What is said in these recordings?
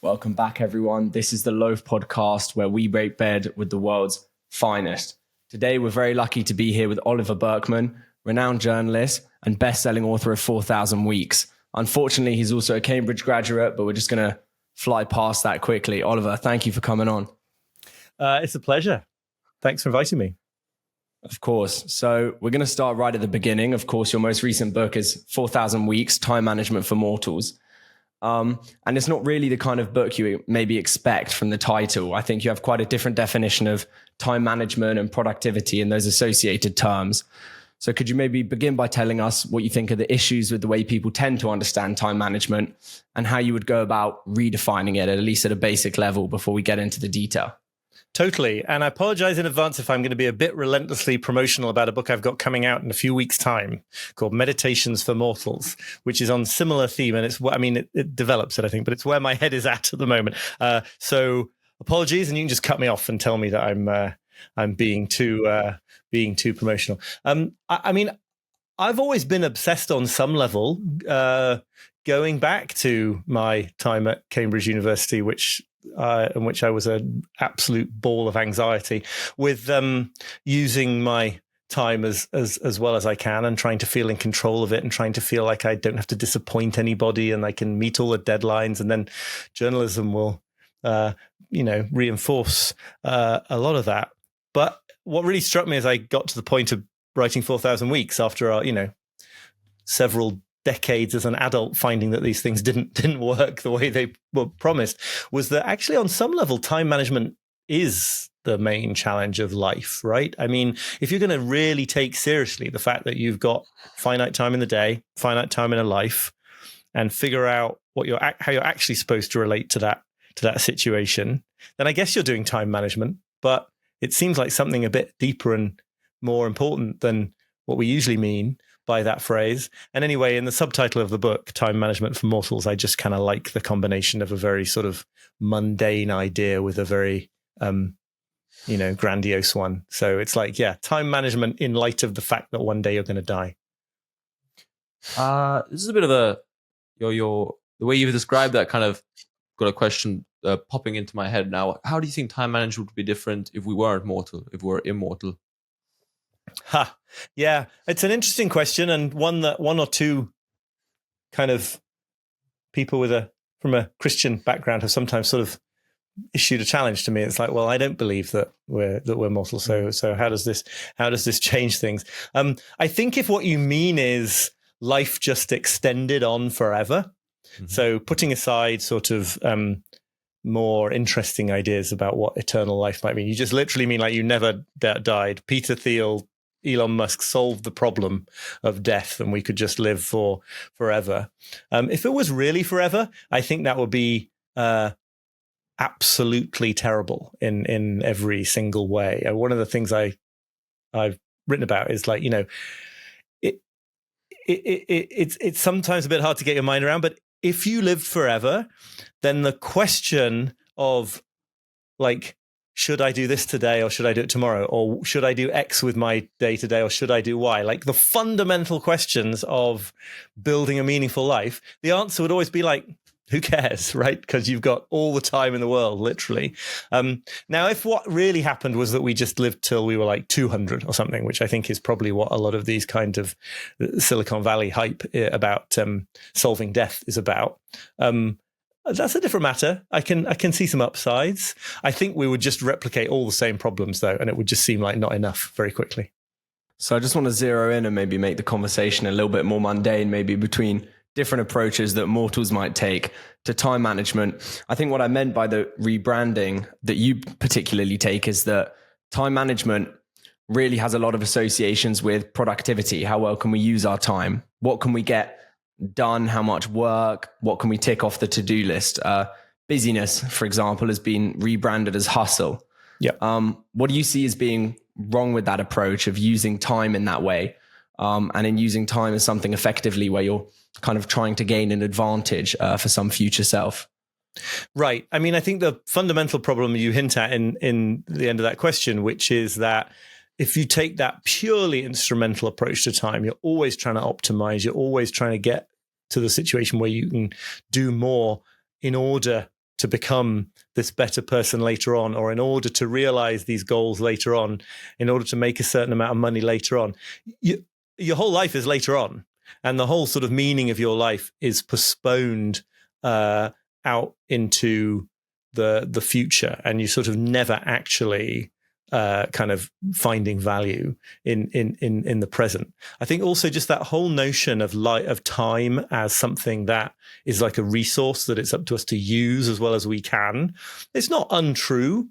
Welcome back, everyone. This is the Loaf Podcast, where we break bread with the world's finest. Today, we're very lucky to be here with Oliver Burkeman, renowned journalist and best-selling author of 4,000 Weeks. Unfortunately, he's also a Cambridge graduate, but we're just going to fly past that quickly. Oliver, thank you for coming on. It's a pleasure. Thanks for inviting me. Of course. So we're going to start right at the beginning. Of course, your most recent book is 4,000 Weeks, Time Management for Mortals. And it's not really the kind of book you maybe expect from the title. I think you have quite a different definition of time management and productivity and those associated terms. So could you maybe begin by telling us what you think are the issues with the way people tend to understand time management and how you would go about redefining it, at least at a basic level, before we get into the detail? Totally. And I apologize in advance if I'm going to be a bit relentlessly promotional about a book I've got coming out in a few weeks' time called Meditations for Mortals, which is on similar theme. And it develops it, I think, but it's where my head is at the moment. So apologies, and you can just cut me off and tell me that I'm being too promotional. I've always been obsessed on some level, going back to my time at Cambridge University, in which I was an absolute ball of anxiety, with using my time as well as I can and trying to feel in control of it and trying to feel like I don't have to disappoint anybody and I can meet all the deadlines. And then journalism will, reinforce a lot of that. But what really struck me as I got to the point of writing 4,000 Weeks after several decades as an adult, finding that these things didn't work the way they were promised, was that actually on some level time management is the main challenge of life, right? I mean, if you're going to really take seriously the fact that you've got finite time in the day, finite time in a life, and figure out how you're actually supposed to relate to that situation, then I guess you're doing time management. But it seems like something a bit deeper and more important than what we usually mean by that phrase. And anyway, in the subtitle of the book, Time Management for Mortals, I just kind of like the combination of a very sort of mundane idea with a very, grandiose one. So it's like, time management in light of the fact that one day you're going to die. This is a bit of the way you've described that kind of got a question popping into my head now. How do you think time management would be different if we weren't mortal, if we were immortal? Yeah, it's an interesting question, and one that one or two kind of people from a Christian background have sometimes sort of issued a challenge to me. It's like, well, I don't believe that we're mortal. So how does this change things? I think if what you mean is life just extended on forever, so putting aside sort of more interesting ideas about what eternal life might mean, you just literally mean like you never died. Peter Thiel, Elon Musk solved the problem of death and we could just live forever. If it was really forever, I think that would be absolutely terrible in every single way. And one of the things I've written about is like, it's sometimes a bit hard to get your mind around, but if you lived forever, then the question of like, should I do this today or should I do it tomorrow? Or should I do X with my day today or should I do Y? Like the fundamental questions of building a meaningful life, the answer would always be like, who cares, right? Because you've got all the time in the world, literally. Now, if what really happened was that we just lived till we were like 200 or something, which I think is probably what a lot of these kind of Silicon Valley hype about solving death is about, that's a different matter. I can see some upsides. I think we would just replicate all the same problems, though, and it would just seem like not enough very quickly. So I just want to zero in and maybe make the conversation a little bit more mundane, maybe between different approaches that mortals might take to time management. I think what I meant by the rebranding that you particularly take is that time management really has a lot of associations with productivity. How well can we use our time? What can we get done? How much work? What can we tick off the to-do list? Busyness, for example, has been rebranded as hustle. Yeah. What do you see as being wrong with that approach of using time in that way? And in using time as something effectively where you're kind of trying to gain an advantage for some future self? Right. I mean, I think the fundamental problem you hint at in the end of that question, which is that if you take that purely instrumental approach to time, you're always trying to optimize, you're always trying to get to the situation where you can do more in order to become this better person later on, or in order to realize these goals later on, in order to make a certain amount of money later on. Your whole life is later on, and the whole sort of meaning of your life is postponed out into the future, and you sort of never actually kind of finding value in the present. I think also just that whole notion of time as something that is like a resource that it's up to us to use as well as we can. It's not untrue.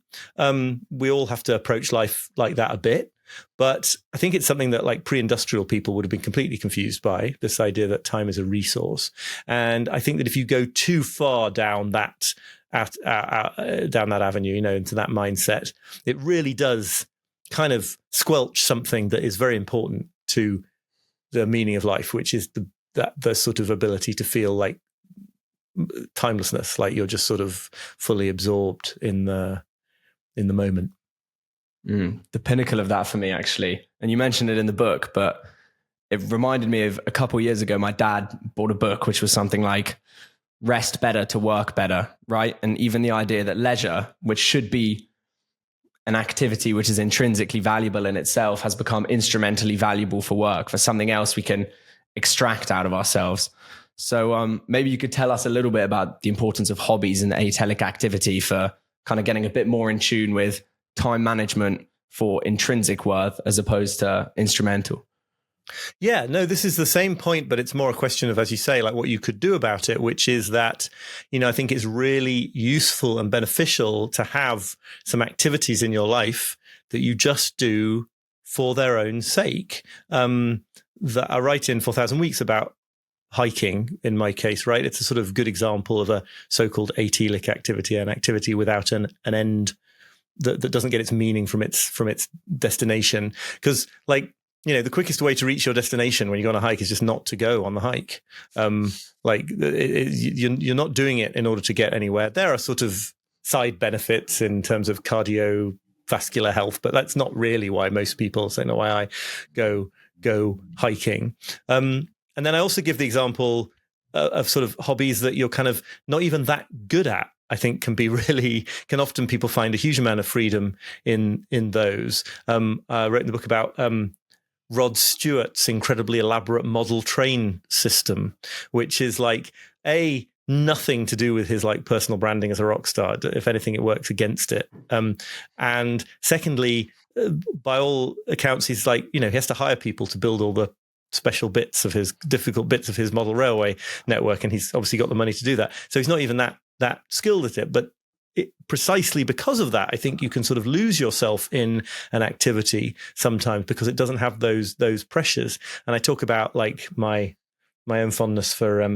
We all have to approach life like that a bit. But I think it's something that like pre-industrial people would have been completely confused by, this idea that time is a resource. And I think that if you go too far down that avenue, into that mindset, it really does kind of squelch something that is very important to the meaning of life, which is the sort of ability to feel like timelessness, like you're just sort of fully absorbed in the moment. The pinnacle of that for me, actually, and you mentioned it in the book, but it reminded me of a couple of years ago, my dad bought a book, which was something like rest better to work better, right? And even the idea that leisure, which should be an activity which is intrinsically valuable in itself, has become instrumentally valuable for work, for something else we can extract out of ourselves. So maybe you could tell us a little bit about the importance of hobbies and atelic activity for kind of getting a bit more in tune with time management for intrinsic worth as opposed to instrumental. Yeah, no, this is the same point, but it's more a question of, as you say, like what you could do about it, which is that, I think it's really useful and beneficial to have some activities in your life that you just do for their own sake. That I write in 4,000 Weeks about hiking, in my case, right? It's a sort of good example of a so-called atelic activity, an activity without an end that doesn't get its meaning from its destination. Because the quickest way to reach your destination when you go on a hike is just not to go on the hike. You're not doing it in order to get anywhere. There are sort of side benefits in terms of cardiovascular health, but that's not really why most people say, why I go hiking. And then I also give the example of sort of hobbies that you're kind of not even that good at. I think can often people find a huge amount of freedom in those. I wrote in the book about Rod Stewart's incredibly elaborate model train system, which is like nothing to do with his like personal branding as a rock star. If anything, it works against it. And secondly, by all accounts, he's like, he has to hire people to build all the special bits of his difficult bits of his model railway network, and he's obviously got the money to do that. So he's not even that skilled at it, but precisely because of that, I think you can sort of lose yourself in an activity sometimes because it doesn't have those pressures. And I talk about like my own fondness for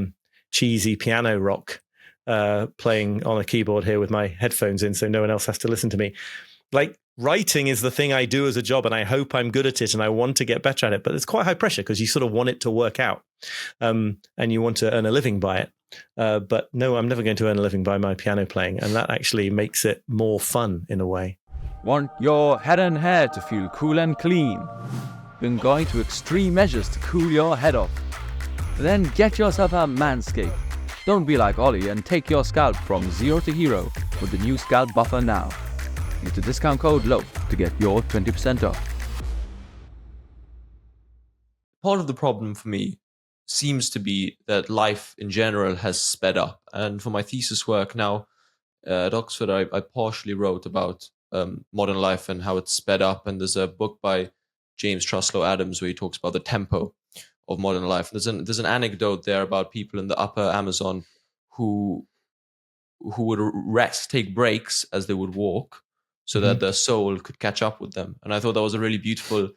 cheesy piano rock, playing on a keyboard here with my headphones in, so no one else has to listen to me. Like writing is the thing I do as a job, and I hope I'm good at it, and I want to get better at it. But it's quite high pressure because you sort of want it to work out, and you want to earn a living by it. But no, I'm never going to earn a living by my piano playing, and that actually makes it more fun in a way. Want your head and hair to feel cool and clean? Been going to extreme measures to cool your head off? Then get yourself a Manscaped. Don't be like Ollie and take your scalp from zero to hero with the new scalp buffer now. Use the discount code LOAF to get your 20% off. Part of the problem for me seems to be that life in general has sped up. And for my thesis work now at Oxford, I partially wrote about modern life and how it's sped up. And there's a book by James Truslow Adams where he talks about the tempo of modern life. There's an anecdote there about people in the upper Amazon who would take breaks as they would walk so that their soul could catch up with them. And I thought that was a really beautiful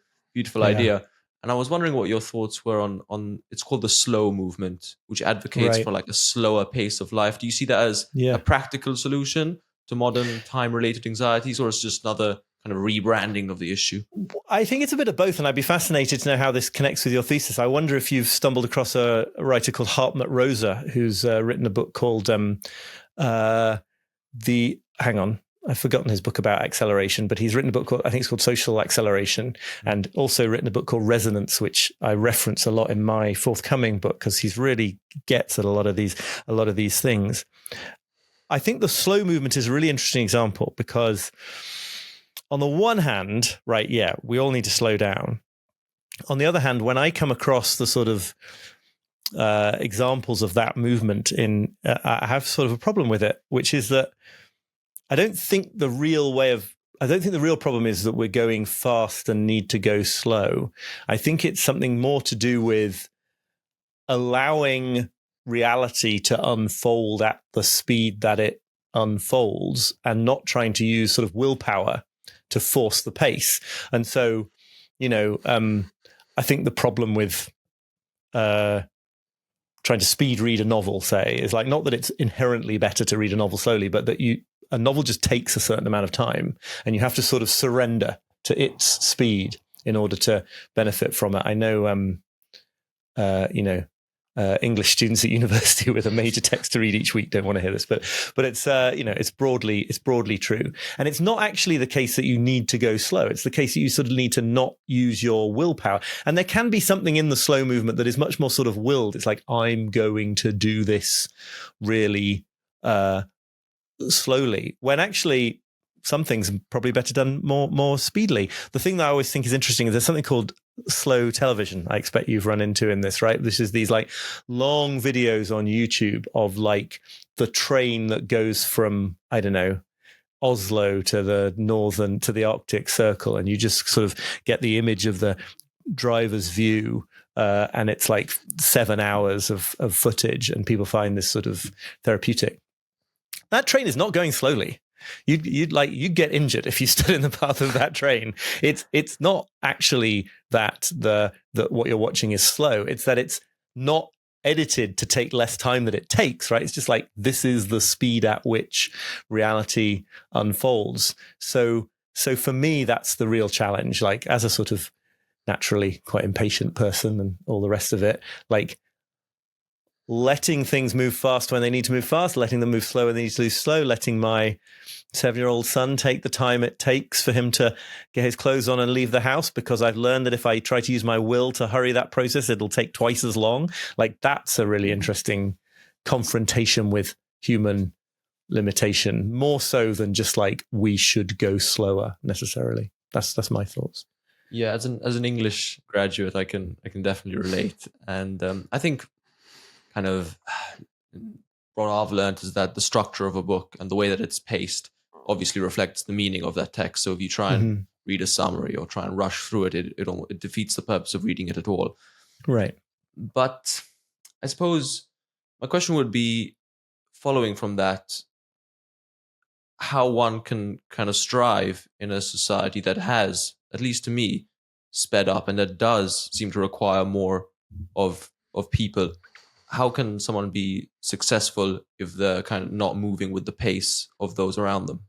idea. And I was wondering what your thoughts were on it's called the slow movement, which advocates for like a slower pace of life. Do you see that as a practical solution to modern time-related anxieties, or is it just another kind of rebranding of the issue? I think it's a bit of both, and I'd be fascinated to know how this connects with your thesis. I wonder if you've stumbled across a writer called Hartmut Rosa, who's written a book called I've forgotten his book about acceleration, but he's written a book called, I think it's called Social Acceleration, and also written a book called Resonance, which I reference a lot in my forthcoming book because he's really gets at a lot of these things. I think the slow movement is a really interesting example because on the one hand, right, yeah, we all need to slow down. On the other hand, when I come across the sort of examples of that movement I have sort of a problem with it, which is that I don't think the real problem is that we're going fast and need to go slow. I think it's something more to do with allowing reality to unfold at the speed that it unfolds and not trying to use sort of willpower to force the pace. And so, I think the problem with trying to speed read a novel, say, is like, not that it's inherently better to read a novel slowly, but that a novel just takes a certain amount of time and you have to sort of surrender to its speed in order to benefit from it. I know, English students at university with a major text to read each week don't want to hear this, but it's it's broadly true. And it's not actually the case that you need to go slow. It's the case that you sort of need to not use your willpower. And there can be something in the slow movement that is much more sort of willed. It's like, I'm going to do this really slowly, when actually some things are probably better done more speedily. The thing that I always think is interesting is there's something called slow television. I expect you've run into in this, right? This is these like long videos on YouTube of like the train that goes from, I don't know, Oslo to the Arctic Circle, and you just sort of get the image of the driver's view, and it's like 7 hours of footage, and people find this sort of therapeutic. That train is not going slowly. You'd get injured if you stood in the path of that train. It's not actually that what you're watching is slow. It's that it's not edited to take less time than it takes, right? It's just like, this is the speed at which reality unfolds. So for me, that's the real challenge. Like, as a sort of naturally quite impatient person and all the rest of it, like, letting things move fast when they need to move fast, letting them move slow when they need to move slow, letting my 7-year-old son take the time it takes for him to get his clothes on and leave the house, because I've learned that if I try to use my will to hurry that process, it'll take twice as long. Like, that's a really interesting confrontation with human limitation, more so than just like, we should go slower necessarily. That's my thoughts. Yeah, as an English graduate, I can definitely relate. And I think kind of what I've learned is that the structure of a book and the way that it's paced obviously reflects the meaning of that text. So if you try and read a summary or try and rush through it, it defeats the purpose of reading it at all. Right. But I suppose my question would be, following from that, how one can kind of strive in a society that has, at least to me, sped up and that does seem to require more of people. How can someone be successful if they're kind of not moving with the pace of those around them?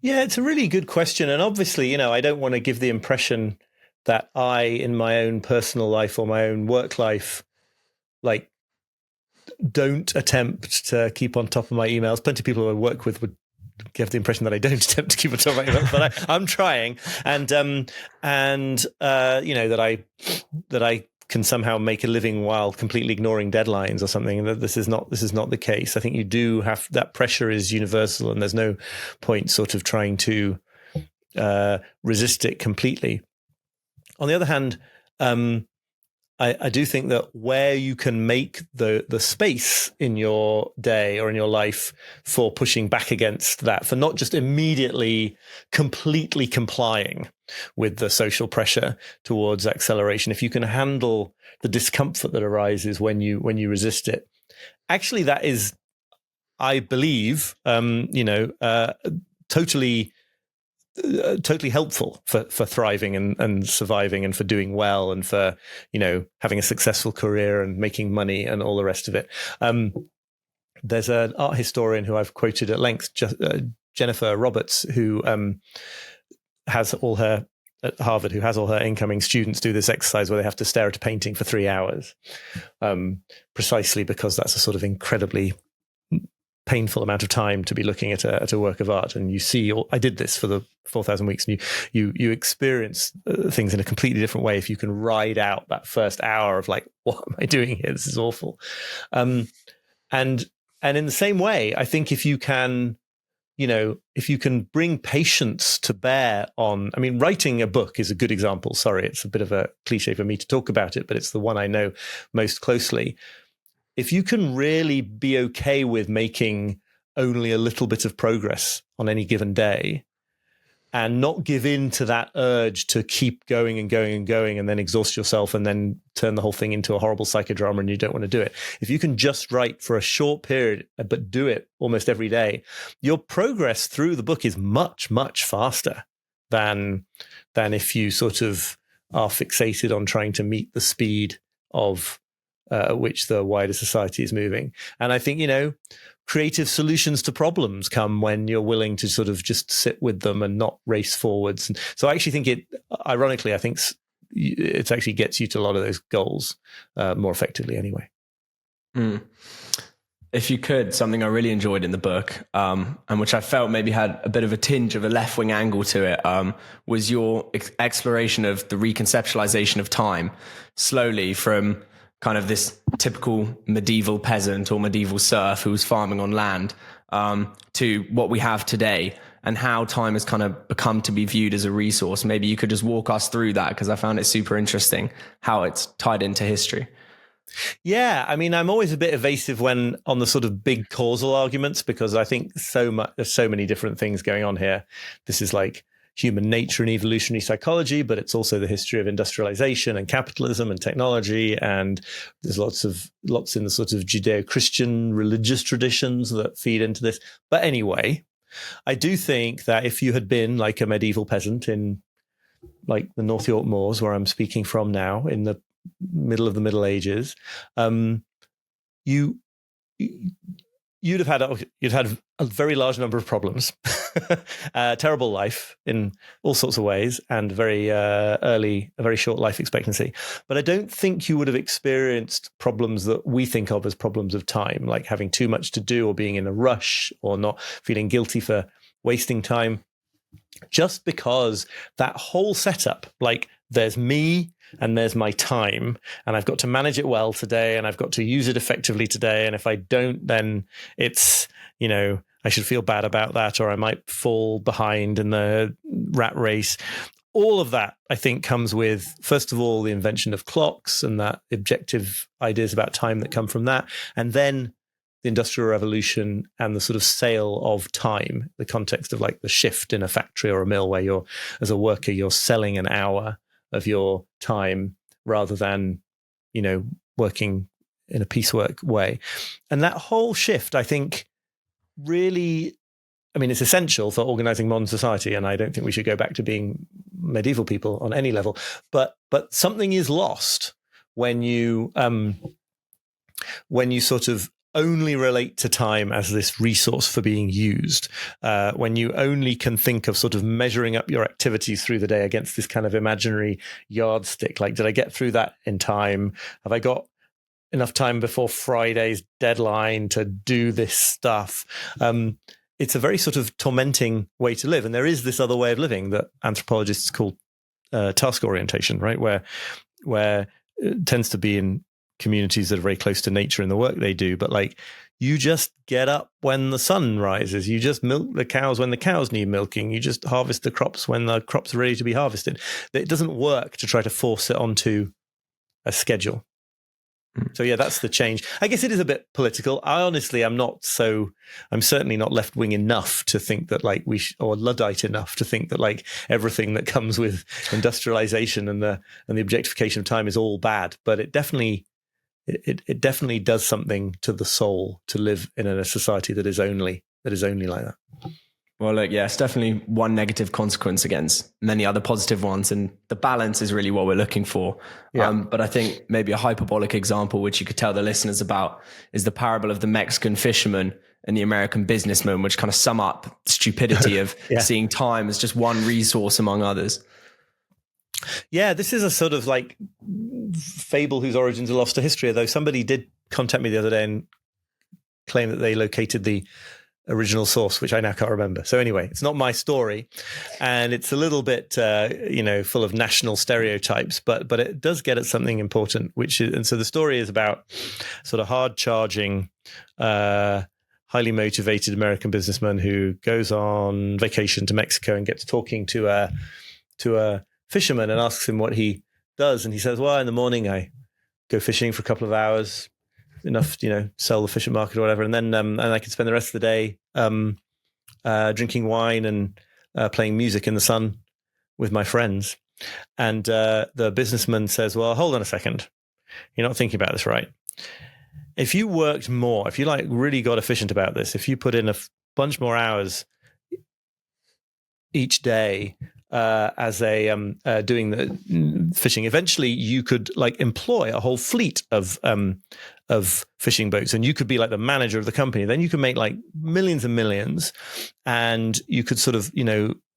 Yeah, it's a really good question. And obviously, I don't want to give the impression that I, in my own personal life or my own work life, like, don't attempt to keep on top of my emails. Plenty of people I work with would give the impression that I don't attempt to keep on top of my emails, but I'm trying. And that I can somehow make a living while completely ignoring deadlines or something. And that this is not the case. I think you do have, that pressure is universal, and there's no point sort of trying to resist it completely. On the other hand, I do think that where you can make the space in your day or in your life for pushing back against that, for not just immediately completely complying with the social pressure towards acceleration, if you can handle the discomfort that arises when you resist it, actually that is, I believe, totally helpful for thriving and surviving and for doing well and for, having a successful career and making money and all the rest of it. There's an art historian who I've quoted at length, Jennifer Roberts, who has all her, at Harvard, who has all her incoming students do this exercise where they have to stare at a painting for 3 hours, precisely because that's a sort of incredibly painful amount of time to be looking at a work of art. And you see, I did this for the 4,000 weeks, and you experience things in a completely different way if you can ride out that first hour of like, what am I doing here? This is awful. And And in the same way, I think if you can bring patience to bear on, I mean, writing a book is a good example. Sorry, it's a bit of a cliche for me to talk about it, but it's the one I know most closely. If you can really be okay with making only a little bit of progress on any given day and not give in to that urge to keep going and going and going and then exhaust yourself and then turn the whole thing into a horrible psychodrama and you don't want to do it. If you can just write for a short period, but do it almost every day, your progress through the book is much, much faster than if you sort of are fixated on trying to meet the speed of at which the wider society is moving. And I think, creative solutions to problems come when you're willing to sort of just sit with them and not race forwards. And so I actually think ironically, I think it actually gets you to a lot of those goals more effectively anyway. If you could, something I really enjoyed in the book, and which I felt maybe had a bit of a tinge of a left-wing angle to it, was your exploration of the reconceptualization of time, slowly from kind of this typical medieval peasant or medieval serf who was farming on land, to what we have today and how time has kind of become to be viewed as a resource. Maybe you could just walk us through that, because I found it super interesting how it's tied into history. Yeah, I mean, I'm always a bit evasive when on the sort of big causal arguments, because I think there's so many different things going on here. This is like human nature and evolutionary psychology, but it's also the history of industrialization and capitalism and technology. And there's lots in the sort of Judeo-Christian religious traditions that feed into this. But anyway, I do think that if you had been like a medieval peasant in like the North York Moors, where I'm speaking from now, in the middle of the Middle Ages, you'd have had a very large number of problems, terrible life in all sorts of ways, and a very short life expectancy. But I don't think you would have experienced problems that we think of as problems of time, like having too much to do or being in a rush or not feeling guilty for wasting time. Just because that whole setup, like there's me and there's my time, and I've got to manage it well today, and I've got to use it effectively today. And if I don't, then it's, I should feel bad about that, or I might fall behind in the rat race. All of that, I think, comes with, first of all, the invention of clocks and that objective ideas about time that come from that. And then the Industrial Revolution and the sort of sale of time, the context of like the shift in a factory or a mill where you're, as a worker, you're selling an hour of your time rather than, working in a piecework way. And that whole shift, I think, really, it's essential for organizing modern society. And I don't think we should go back to being medieval people on any level. But something is lost when you sort of only relate to time as this resource for being used, when you only can think of sort of measuring up your activities through the day against this kind of imaginary yardstick. Like, did I get through that in time? Have I got enough time before Friday's deadline to do this stuff? It's a very sort of tormenting way to live. And there is this other way of living that anthropologists call task orientation, right? Where it tends to be in communities that are very close to nature in the work they do, but like you just get up when the sun rises, you just milk the cows when the cows need milking, you just harvest the crops when the crops are ready to be harvested. It doesn't work to try to force it onto a schedule. So yeah, that's the change. I guess it is a bit political. I'm certainly not left-wing enough to think that like or Luddite enough to think that like everything that comes with industrialization and the objectification of time is all bad. But it definitely does something to the soul to live in a society that is only like that. Well, look, yeah, it's definitely one negative consequence against many other positive ones. And the balance is really what we're looking for. Yeah. But I think maybe a hyperbolic example, which you could tell the listeners about, is the parable of the Mexican fisherman and the American businessman, which kind of sum up stupidity of seeing time as just one resource among others. Yeah, this is a sort of like fable whose origins are lost to history, although somebody did contact me the other day and claim that they located the original source, which I now can't remember. So anyway, it's not my story, and it's a little bit, full of national stereotypes, but it does get at something important, and so the story is about sort of hard-charging highly motivated American businessman who goes on vacation to Mexico and gets talking to a fisherman and asks him what he does. And he says, well, in the morning I go fishing for a couple of hours, enough, sell the fish at market or whatever. And then and I can spend the rest of the day drinking wine and playing music in the sun with my friends. And the businessman says, well, hold on a second. You're not thinking about this right. If you worked more, if you really got efficient about this, if you put in a bunch more hours each day as doing the fishing, eventually you could employ a whole fleet of fishing boats, and you could be like the manager of the company. Then you could make millions and millions, and you could sort of,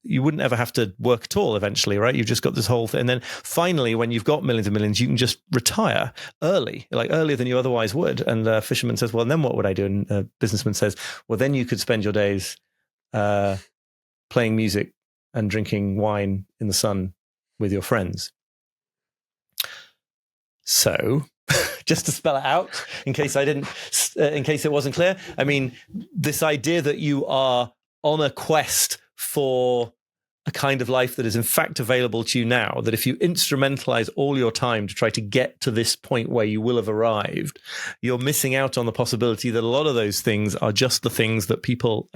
you wouldn't ever have to work at all eventually, right? You've just got this whole thing. And then finally, when you've got millions and millions, you can just retire early, earlier than you otherwise would. And the fisherman says, well, and then what would I do? And the businessman says, well, then you could spend your days playing music and drinking wine in the sun with your friends. So just to spell it out, in case it wasn't clear, I mean, this idea that you are on a quest for a kind of life that is in fact available to you now, that if you instrumentalize all your time to try to get to this point where you will have arrived, you're missing out on the possibility that a lot of those things are just the things that people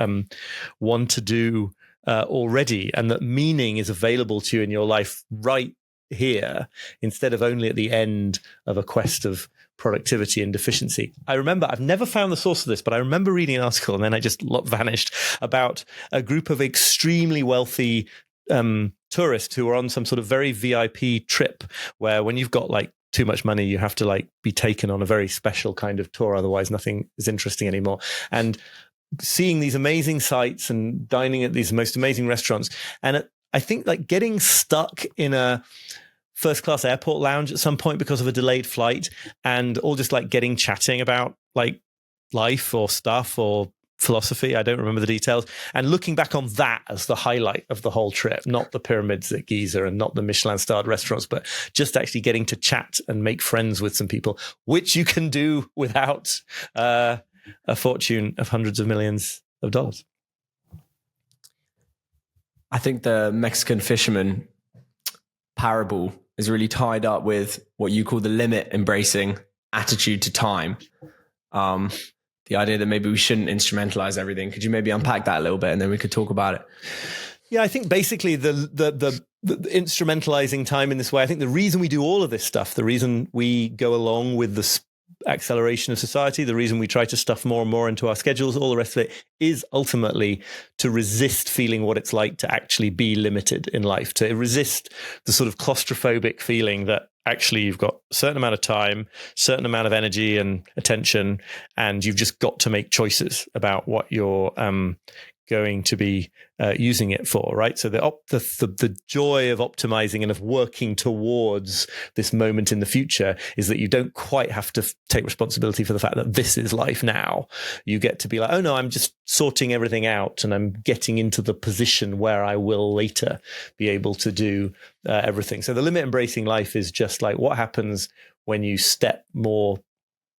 want to do already, and that meaning is available to you in your life right here, instead of only at the end of a quest of productivity and efficiency. I remember, I've never found the source of this, but I remember reading an article, and then I just vanished, about a group of extremely wealthy tourists who were on some sort of very VIP trip, where when you've got too much money, you have to be taken on a very special kind of tour. Otherwise, nothing is interesting anymore. And seeing these amazing sights and dining at these most amazing restaurants. And I think getting stuck in a first-class airport lounge at some point because of a delayed flight, and all just getting chatting about life or stuff or philosophy. I don't remember the details. And looking back on that as the highlight of the whole trip, not the pyramids at Giza and not the Michelin-starred restaurants, but just actually getting to chat and make friends with some people, which you can do without a fortune of hundreds of millions of dollars. I think the Mexican fisherman parable is really tied up with what you call the limit embracing attitude to time. The idea that maybe we shouldn't instrumentalize everything. Could you maybe unpack that a little bit, and then we could talk about it? Yeah, I think basically the instrumentalizing time in this way, I think the reason we do all of this stuff, the reason we go along with the acceleration of society, the reason we try to stuff more and more into our schedules, all the rest of it, is ultimately to resist feeling what it's like to actually be limited in life, to resist the sort of claustrophobic feeling that actually you've got a certain amount of time, certain amount of energy and attention, and you've just got to make choices about what you're going to be using it for, right? So the joy of optimizing and of working towards this moment in the future is that you don't quite have to take responsibility for the fact that this is life now. You get to be like, oh no, I'm just sorting everything out, and I'm getting into the position where I will later be able to do everything. So the limit embracing life is just what happens when you step more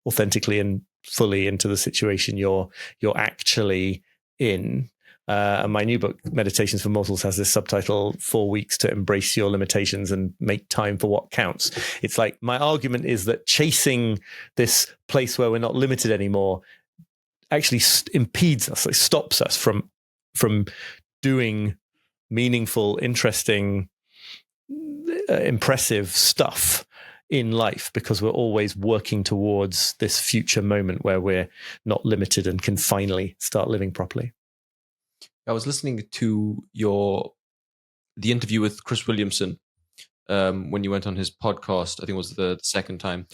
authentically and fully into the situation you're actually in. And my new book, Meditations for Mortals, has this subtitle, 4 weeks to embrace your limitations and make time for what counts. It's my argument is that chasing this place where we're not limited anymore actually impedes us, stops us from doing meaningful, interesting, impressive stuff in life, because we're always working towards this future moment where we're not limited and can finally start living properly. I was listening to the interview with Chris Williamson when you went on his podcast. I think it was the second time.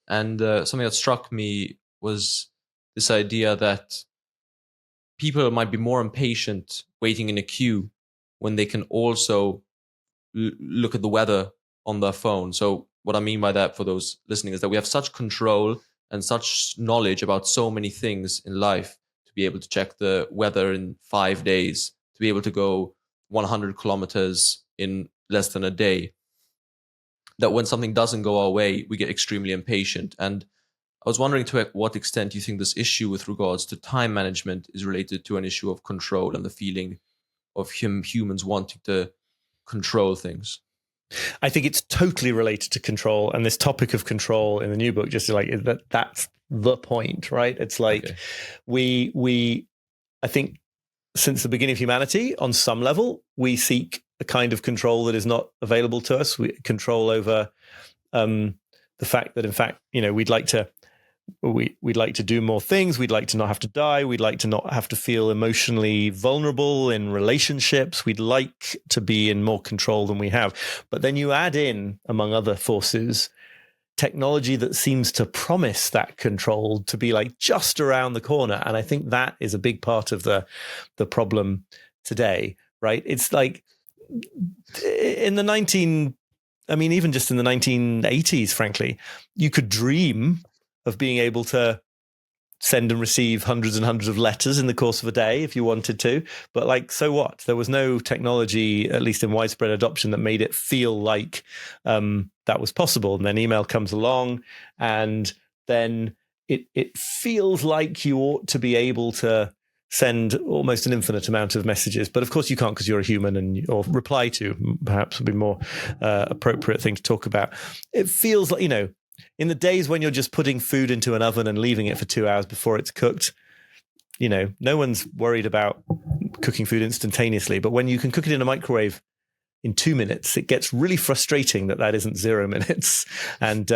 And something that struck me was this idea that people might be more impatient waiting in a queue when they can also look at the weather on their phone. So what I mean by that, for those listening, is that we have such control and such knowledge about so many things in life, to be able to check the weather in 5 days, to be able to go 100 kilometers in less than a day, that when something doesn't go our way, we get extremely impatient. And I was wondering to what extent you think this issue with regards to time management is related to an issue of control and the feeling of humans wanting to control things. I think it's totally related to control, and this topic of control in the new book, just like that's the point, right? It's like we I think since the beginning of humanity, on some level, we seek a kind of control that is not available to us. We control over the fact that, in fact, we'd like to do more things. We'd like to not have to die. We'd like to not have to feel emotionally vulnerable in relationships. We'd like to be in more control than we have. But then you add in, among other forces, technology that seems to promise that control to be like just around the corner. And I think that is a big part of the problem today, right? It's like in the even just in the 1980s, frankly, you could dream of being able to send and receive hundreds and hundreds of letters in the course of a day if you wanted to. But like, so what? There was no technology, at least in widespread adoption, that made it feel like that was possible. And then email comes along, and then it feels like you ought to be able to send almost an infinite amount of messages. But of course you can't, because you're a human, or reply to perhaps would be more appropriate thing to talk about. It feels like, in the days when you're just putting food into an oven and leaving it for 2 hours before it's cooked, no one's worried about cooking food instantaneously. But when you can cook it in a microwave in 2 minutes, it gets really frustrating that isn't 0 minutes. And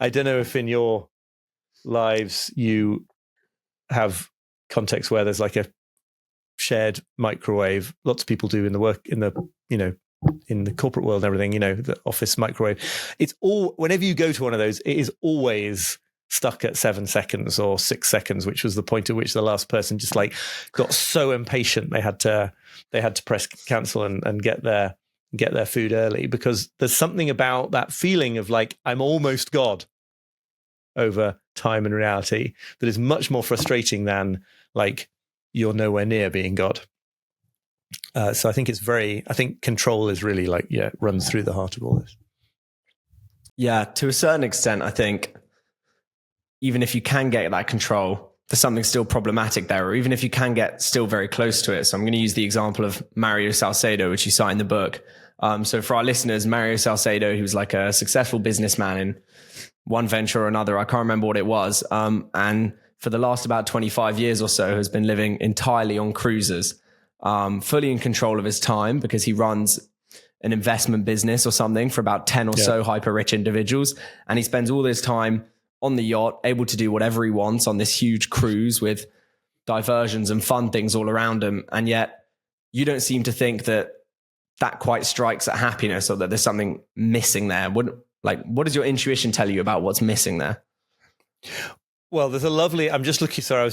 I don't know if in your lives you have contexts where there's like a shared microwave. Lots of people do in the work, in the corporate world and everything, the office microwave. It's all, whenever you go to one of those, it is always stuck at 7 seconds or 6 seconds, which was the point at which the last person just like got so impatient they had to press cancel and get their food early, because there's something about that feeling of like, I'm almost God over time and reality that is much more frustrating than like you're nowhere near being God. So I think I think control is really like, runs through the heart of all this. Yeah, to a certain extent, I think even if you can get that control, there's something still problematic there, or even if you can get still very close to it. So I'm going to use the example of Mario Salcedo, which you cite in the book. So for our listeners, Mario Salcedo, he was like a successful businessman in one venture or another. I can't remember what it was. And for the last about 25 years or so has been living entirely on cruises. Fully in control of his time, because he runs an investment business or something for about 10 or so hyper rich individuals. And he spends all his time on the yacht, able to do whatever he wants on this huge cruise with diversions and fun things all around him. And yet you don't seem to think that quite strikes at happiness, or that there's something missing there. What does your intuition tell you about what's missing there? Well, there's a lovely, I was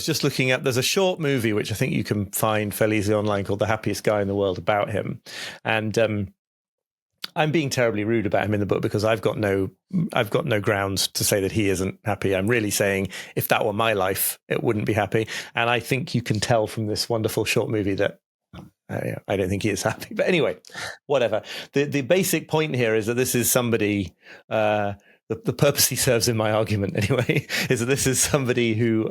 just looking up, there's a short movie, which I think you can find fairly easily online, called The Happiest Guy in the World, about him. And I'm being terribly rude about him in the book, because I've got no grounds to say that he isn't happy. I'm really saying if that were my life, it wouldn't be happy. And I think you can tell from this wonderful short movie that I don't think he is happy. But anyway, whatever. The basic point here is that this is somebody, the purpose he serves in my argument anyway, is that this is somebody who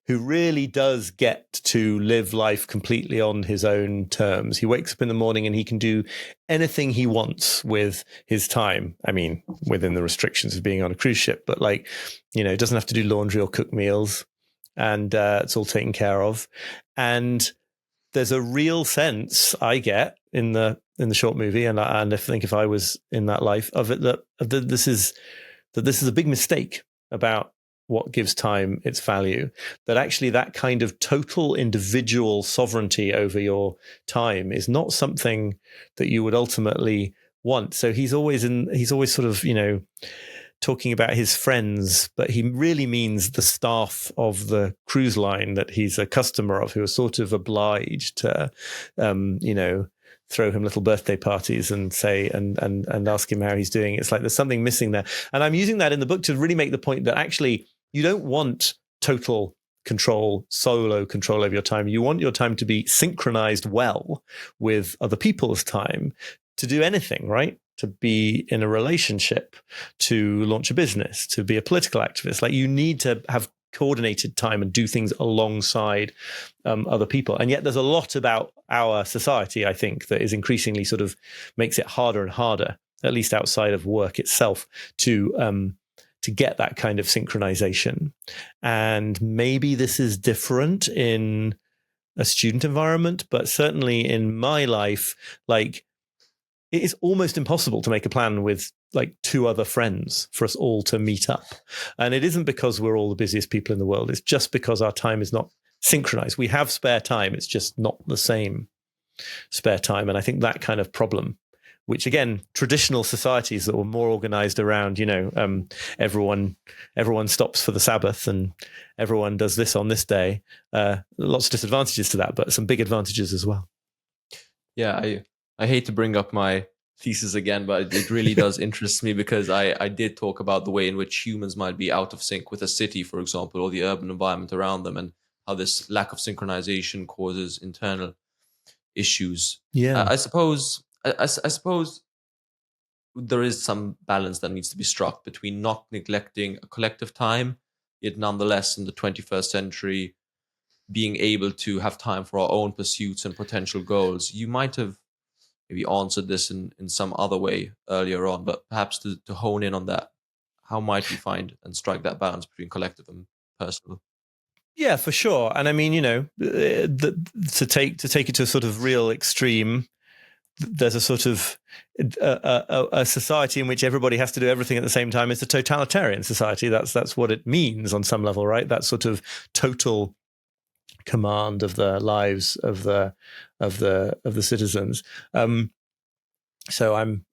really does get to live life completely on his own terms. He wakes up in the morning and he can do anything he wants with his time. I mean, within the restrictions of being on a cruise ship, but doesn't have to do laundry or cook meals, and it's all taken care of. And there's a real sense I get in the short movie, and I think if I was in that life of it, that this is a big mistake about what gives time its value. That actually that kind of total individual sovereignty over your time is not something that you would ultimately want. So he's always sort of talking about his friends, but he really means the staff of the cruise line that he's a customer of, who are sort of obliged to, throw him little birthday parties and say, and ask him how he's doing. It's like there's something missing there. And I'm using that in the book to really make the point that actually you don't want total control, solo control over your time. You want your time to be synchronized well with other people's time, to do anything, right? To be in a relationship, to launch a business, to be a political activist. Like, you need to have coordinated time and do things alongside other people. And yet there's a lot about our society, I think, that is increasingly sort of makes it harder and harder, at least outside of work itself, to get that kind of synchronization. And maybe this is different in a student environment, but certainly in my life, like, it is almost impossible to make a plan with like 2 other friends for us all to meet up. And it isn't because we're all the busiest people in the world. It's just because our time is not synchronized. We have spare time. It's just not the same spare time. And I think that kind of problem, which again, traditional societies that were more organized around, everyone stops for the Sabbath and everyone does this on this day. Lots of disadvantages to that, but some big advantages as well. Yeah, I hate to bring up my thesis again, but it really does interest me, because I did talk about the way in which humans might be out of sync with a city, for example, or the urban environment around them, and how this lack of synchronization causes internal issues. Yeah, I suppose there is some balance that needs to be struck between not neglecting a collective time, yet nonetheless in the 21st century being able to have time for our own pursuits and potential goals. You might have maybe answered this in some other way earlier on, but perhaps to hone in on that, how might we find and strike that balance between collective and personal? Yeah, for sure. And I mean, to take it to a sort of real extreme, there's a sort of a society in which everybody has to do everything at the same time. It's a totalitarian society. That's what it means on some level, right? That sort of total command of the lives of the citizens. So I'm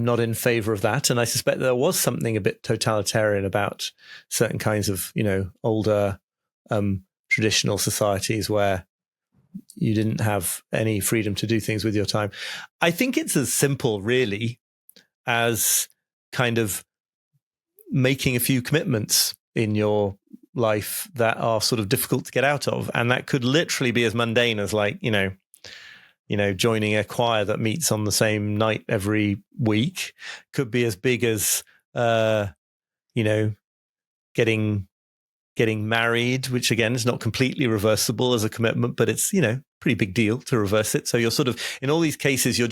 not in favor of that, and I suspect there was something a bit totalitarian about certain kinds of older traditional societies where you didn't have any freedom to do things with your time. I think it's as simple, really, as kind of making a few commitments in your life that are sort of difficult to get out of. And that could literally be as mundane as like, joining a choir that meets on the same night every week. Could be as big as, getting married, which again is not completely reversible as a commitment, but it's, pretty big deal to reverse it. So you're sort of, in all these cases, you're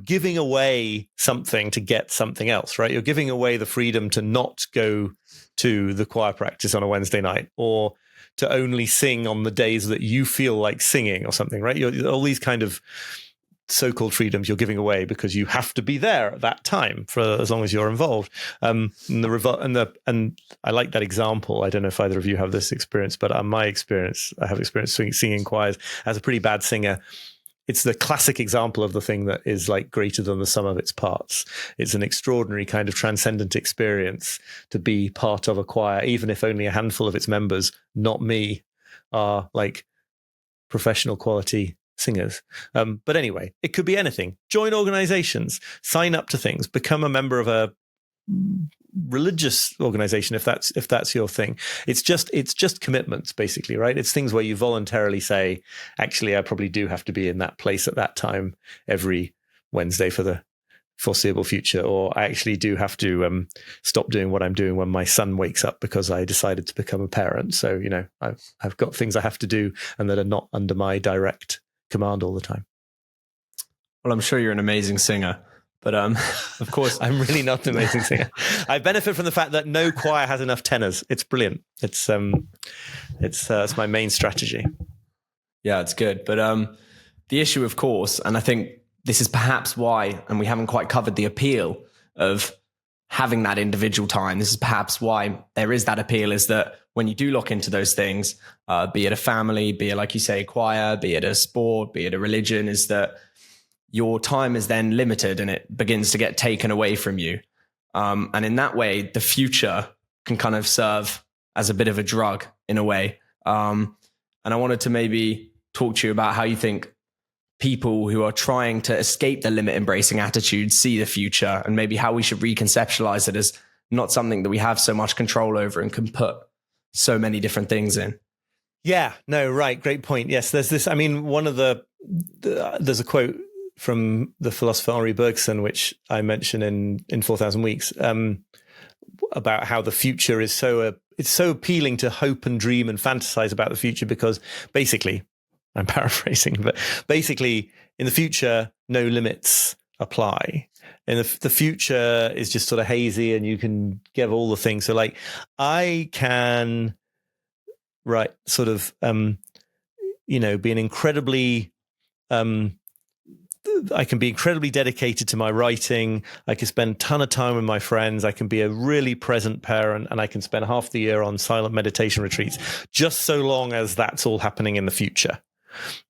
giving away something to get something else, right? You're giving away the freedom to not go to the choir practice on a Wednesday night, or to only sing on the days that you feel like singing or something, right? All these kind of so-called freedoms you're giving away because you have to be there at that time for as long as you're involved. And I like that example. I don't know if either of you have this experience, but I have experience singing choirs. As a pretty bad singer, it's the classic example of the thing that is like greater than the sum of its parts. It's an extraordinary kind of transcendent experience to be part of a choir, even if only a handful of its members, not me, are like professional quality singers. But anyway, it could be anything. Join organizations, sign up to things, become a member of a religious organization if that's your thing. It's just commitments, basically, right? It's things where you voluntarily say, actually, I probably do have to be in that place at that time every Wednesday for the foreseeable future, or I actually do have to stop doing what I'm doing when my son wakes up because I decided to become a parent. So I've got things I have to do and that are not under my direct command all the time. Well, I'm sure you're an amazing singer, but of course I'm really not an amazing singer. I benefit from the fact that no choir has enough tenors. It's brilliant. It's my main strategy. Yeah, it's good. But the issue, of course, and I think this is perhaps why, and we haven't quite covered the appeal of having that individual time. This is perhaps why there is that appeal, is that when you do lock into those things, be it a family, be it, like you say, a choir, be it a sport, be it a religion, is that your time is then limited and it begins to get taken away from you. And in that way, the future can kind of serve as a bit of a drug in a way. And I wanted to maybe talk to you about how you think people who are trying to escape the limit embracing attitude see the future, and maybe how we should reconceptualize it as not something that we have so much control over and can put so many different things in. Yeah, no, right. Great point. Yes, there's this, I mean, there's a quote from the philosopher Oliver Burkeman, which I mention in 4,000 Weeks, about how the future is it's so appealing to hope and dream and fantasize about the future, because basically, I'm paraphrasing, but basically in the future, no limits apply. And the future is just sort of hazy, and you can give all the things. So like I can sort of, be an incredibly, I can be incredibly dedicated to my writing. I can spend a ton of time with my friends. I can be a really present parent, and I can spend half the year on silent meditation retreats, just so long as that's all happening in the future,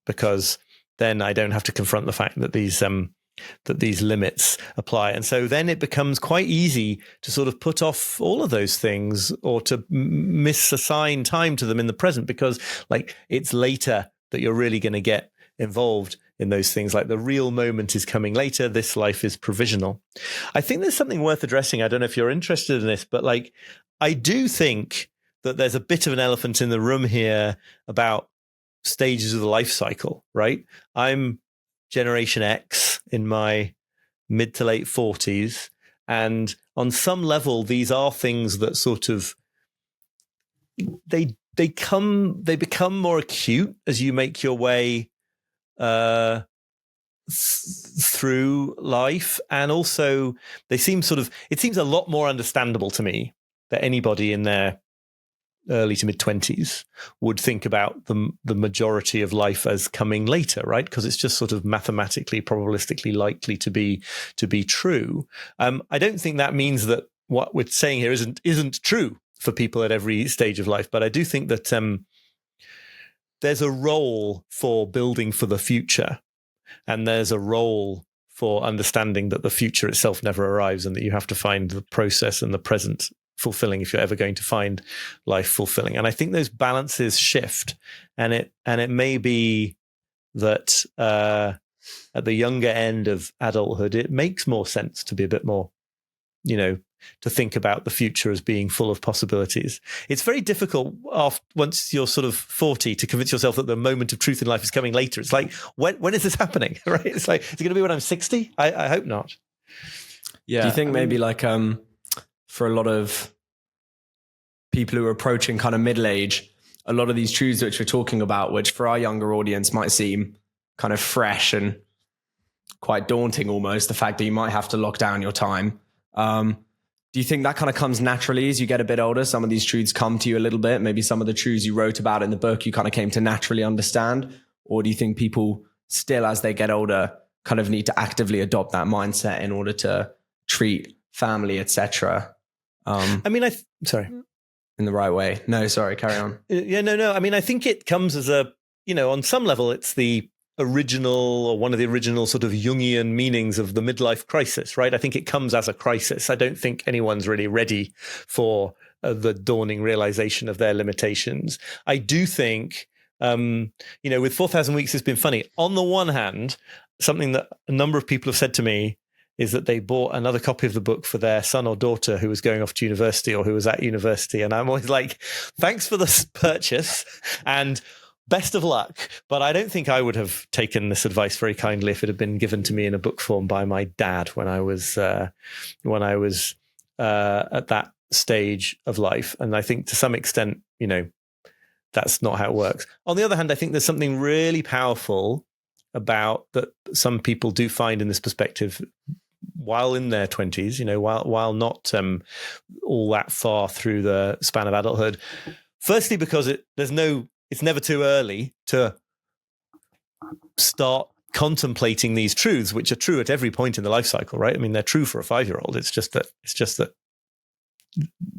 because then I don't have to confront the fact that these limits apply. And so then it becomes quite easy to sort of put off all of those things, or to misassign time to them in the present, because like it's later that you're really going to get involved in those things. Like the real moment is coming later. This life is provisional. I think there's something worth addressing. I don't know if you're interested in this, but like, I do think that there's a bit of an elephant in the room here about stages of the life cycle, right? I'm Generation X in my mid to late 40s. And on some level, these are things that sort of, they become more acute as you make your way through life. And also it seems a lot more understandable to me that anybody in their early to mid 20s would think about the majority of life as coming later, right? Because it's just sort of mathematically, probabilistically likely to be true. I don't think that means that what we're saying here isn't true for people at every stage of life, but I do think that there's a role for building for the future, and there's a role for understanding that the future itself never arrives, and that you have to find the process and the present fulfilling if you're ever going to find life fulfilling. And I think those balances shift, and it may be that at the younger end of adulthood, it makes more sense to be a bit more, to think about the future as being full of possibilities. It's very difficult once you're sort of 40 to convince yourself that the moment of truth in life is coming later. It's like, when is this happening? Right? It's like, is it going to be when I'm 60? I hope not. Yeah. Do you think maybe like for a lot of people who are approaching kind of middle age, a lot of these truths which we're talking about, which for our younger audience might seem kind of fresh and quite daunting almost, the fact that you might have to lock down your time. Do you think that kind of comes naturally as you get a bit older? Some of these truths come to you a little bit. Maybe some of the truths you wrote about in the book, you kind of came to naturally understand. Or do you think people still, as they get older, kind of need to actively adopt that mindset in order to treat family, etc.? Sorry. In the right way. No, sorry, carry on. Yeah, no. I mean, I think it comes as on some level, it's the original, or one of the original sort of Jungian meanings of the midlife crisis, right? I think it comes as a crisis. I don't think anyone's really ready for the dawning realization of their limitations. I do think, with 4,000 Weeks, it's been funny. On the one hand, something that a number of people have said to me is that they bought another copy of the book for their son or daughter who was going off to university or who was at university. And I'm always like, thanks for the purchase and best of luck. But I don't think I would have taken this advice very kindly if it had been given to me in a book form by my dad when I was at that stage of life. And I think to some extent, that's not how it works. On the other hand, I think there's something really powerful about that some people do find in this perspective while in their 20s, while not all that far through the span of adulthood. Firstly, because it's never too early to start contemplating these truths, which are true at every point in the life cycle, right? I mean, they're true for a 5-year-old. It's just that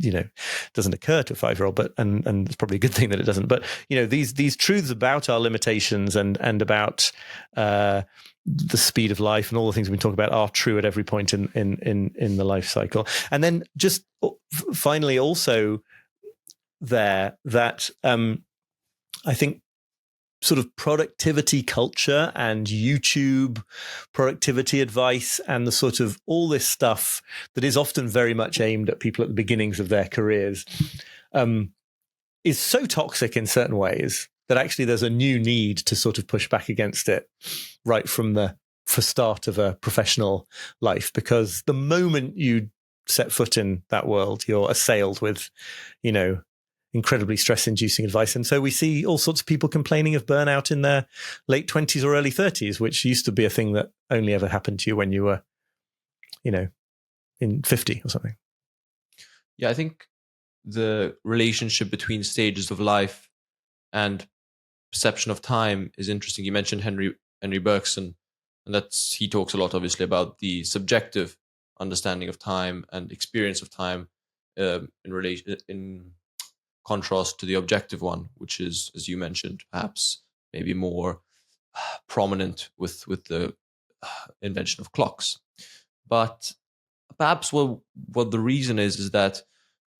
it doesn't occur to a 5-year-old, but and it's probably a good thing that it doesn't. But these truths about our limitations and about the speed of life and all the things we've been talking about are true at every point in the life cycle. And then just finally, also that I think sort of productivity culture and YouTube productivity advice and the sort of all this stuff that is often very much aimed at people at the beginnings of their careers is so toxic in certain ways that actually there's a new need to sort of push back against it right from the for start of a professional life, because the moment you set foot in that world, you're assailed with, incredibly stress-inducing advice. And so we see all sorts of people complaining of burnout in their late 20s or early 30s, which used to be a thing that only ever happened to you when you were, in 50 or something. Yeah, I think the relationship between stages of life and perception of time is interesting. You mentioned Henry Bergson, and he talks a lot, obviously, about the subjective understanding of time and experience of time in contrast to the objective one, which is, as you mentioned, perhaps maybe more prominent with the invention of clocks. But perhaps what the reason is that